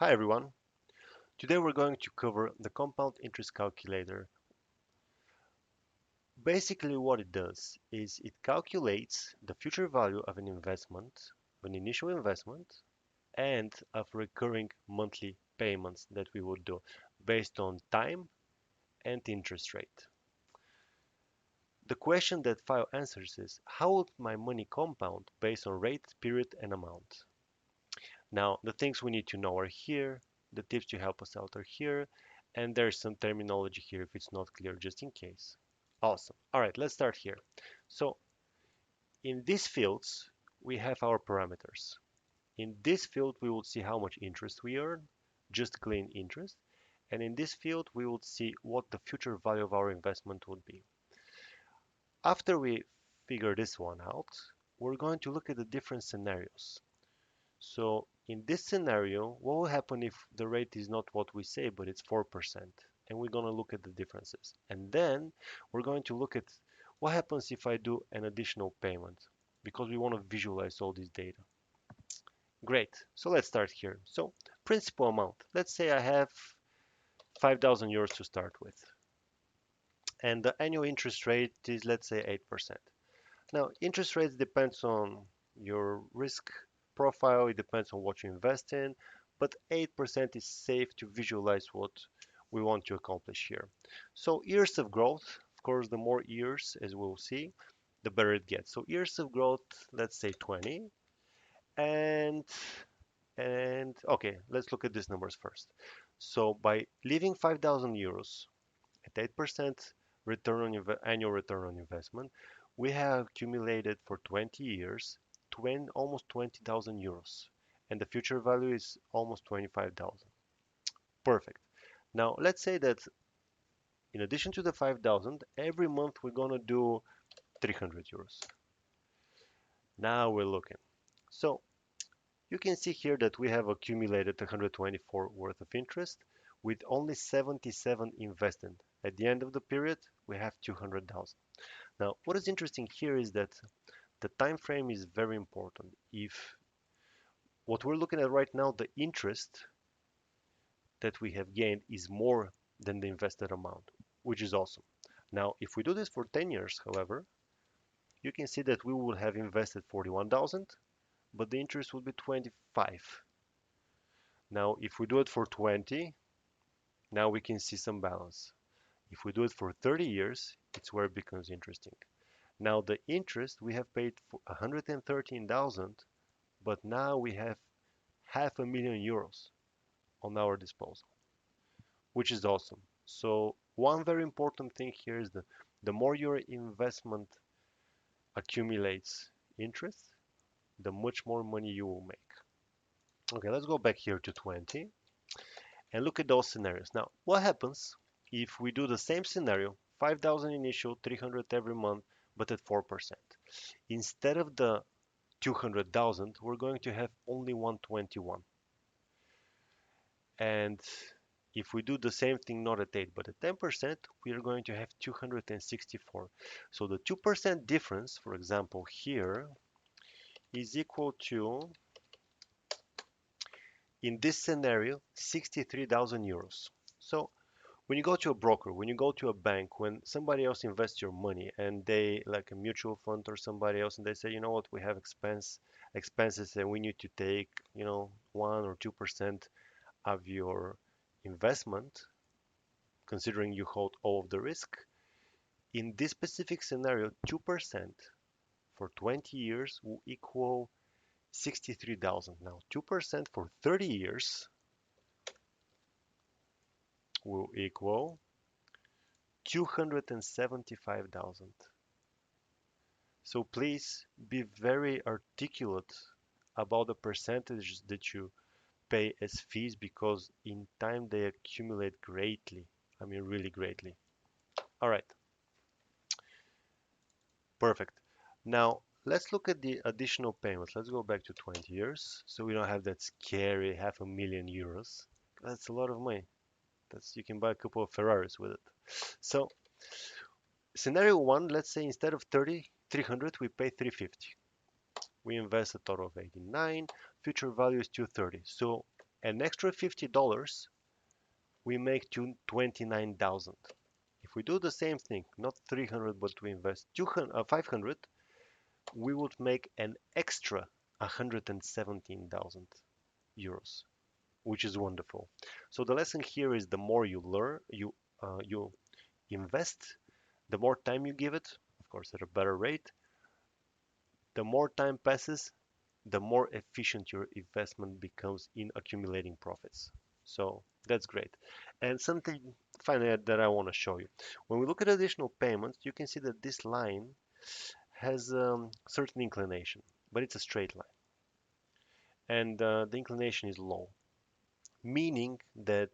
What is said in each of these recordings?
Hi everyone. Today we're going to cover the compound interest calculator. Basically what it does is it calculates the future value of an investment, an initial investment, and of recurring monthly payments that we would do based on time and interest rate. The question that file answers is how would my money compound based on rate, period, and amount? Now, the things we need to know are here, the tips to help us out are here, and there's some terminology here if it's not clear, just in case. Awesome. All right, let's start here. So in these fields, we have our parameters. In this field, we will see how much interest we earn, just clean interest. And in this field, we will see what the future value of our investment would be. After we figure this one out, we're going to look at the different scenarios. So in this scenario, what will happen if the rate is not what we say, but it's 4%? And we're going to look at the differences. And then we're going to look at what happens if I do an additional payment, because we want to visualize all this data. Great. So let's start here. So principal amount. Let's say I have 5,000 euros to start with. And the annual interest rate is, let's say, 8%. Now, interest rates depends on your risk profile, it depends on what you invest in, but 8% is safe to visualize what we want to accomplish here. So years of growth, of course, the more years, as we'll see, the better it gets. So years of growth, let's say 20, and okay, let's look at these numbers first. So by leaving 5,000 euros at 8% annual return on investment, we have accumulated for 20 years almost 20,000 euros, and the future value is almost 25,000. Perfect. Now, let's say that in addition to the 5,000, every month we're going to do 300 euros. Now we're looking. So you can see here that we have accumulated 124 worth of interest with only 77 invested. At the end of the period, we have 200,000. Now, what is interesting here is that the time frame is very important. If what we're looking at right now, the interest that we have gained is more than the invested amount, which is awesome. Now, if we do this for 10 years, however, you can see that we will have invested 41,000, but the interest will be 25. Now, if we do it for 20, now we can see some balance. If we do it for 30 years, it's where it becomes interesting. Now the interest we have paid for 113,000, but now we have half a million euros on our disposal, which is awesome. So one very important thing here is that the more your investment accumulates interest, the much more money you will make. Okay, let's go back here to 20 and look at those scenarios. Now, what happens if we do the same scenario, 5,000 initial, 300 every month, but at 4%? Instead of the 200,000, we're going to have only 121. And if we do the same thing, not at 8, but at 10%, we are going to have 264. So the 2% difference, for example, here is equal to, in this scenario, 63,000 euros. So when you go to a broker, when you go to a bank, when somebody else invests your money and they, like a mutual fund or somebody else, and they say, you know what, we have expenses and we need to take, 1 or 2% of your investment, considering you hold all of the risk. In this specific scenario, 2% for 20 years will equal 63,000. Now, 2% for 30 years will equal 275,000. So please be very articulate about the percentages that you pay as fees because in time they accumulate greatly. I mean, really greatly. All right, perfect. Now, let's look at the additional payments. Let's go back to 20 years so we don't have that scary half a million euros. That's a lot of money. You can buy a couple of Ferraris with it. So, scenario one, let's say instead of 300, we pay 350. We invest a total of 89. Future value is 230. So An extra $50, we make 29,000. If we do the same thing, not 300, but we invest 500, we would make an extra 117,000 euros, which is wonderful. So the lesson here is the more you learn, you invest, the more time you give it, of course, at a better rate, the more time passes, the more efficient your investment becomes in accumulating profits. So that's great. And something finally that I want to show you. When we look at additional payments, you can see that this line has certain inclination, but it's a straight line. And the inclination is low, meaning that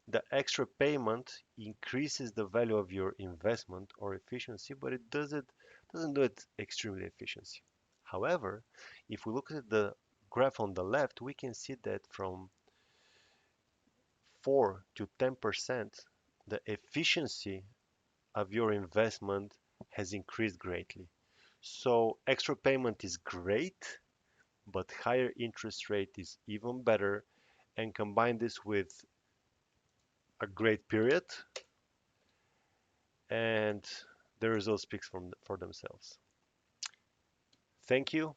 the extra payment increases the value of your investment or efficiency, but it doesn't do it extremely efficiency. However, if we look at the graph on the left, we can see that from 4 to 10%, the efficiency of your investment has increased greatly. So extra payment is great, but higher interest rate is even better. And combine this with a great period, and the result speaks for themselves. Thank you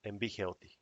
and be healthy.